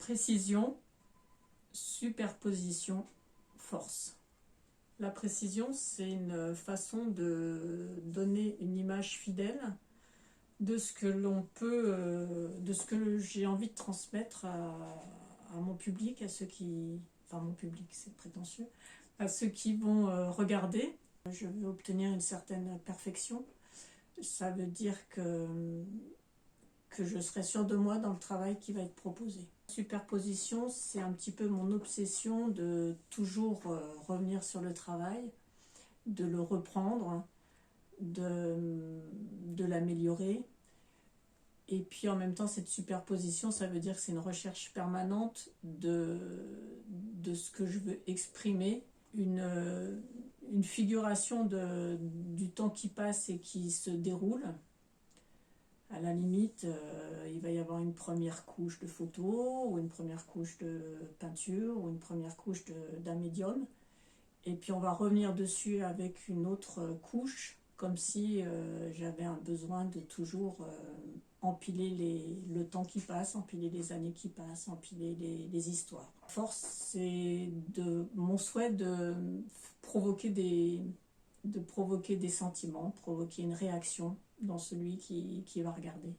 Précision, superposition, force. La précision, c'est une façon de donner une image fidèle de ce que l'on peut, de ce que j'ai envie de transmettre à mon public, à ceux qui, enfin mon public c'est prétentieux, à ceux qui vont regarder. Je veux obtenir une certaine perfection. Ça veut dire que je serai sûre de moi dans le travail qui va être proposé. Superposition, c'est un petit peu mon obsession de toujours revenir sur le travail, de le reprendre, de l'améliorer. Et puis en même temps, cette superposition, ça veut dire que c'est une recherche permanente de ce que je veux exprimer, une figuration du temps qui passe et qui se déroule. À la limite, il va y avoir une première couche de photo, ou une première couche de peinture, ou une première couche d'un médium. Et puis on va revenir dessus avec une autre couche, comme si j'avais un besoin de toujours empiler le temps qui passe, empiler les années qui passent, empiler les histoires. Force, c'est mon souhait de provoquer des sentiments, provoquer une réaction dans celui qui va regarder.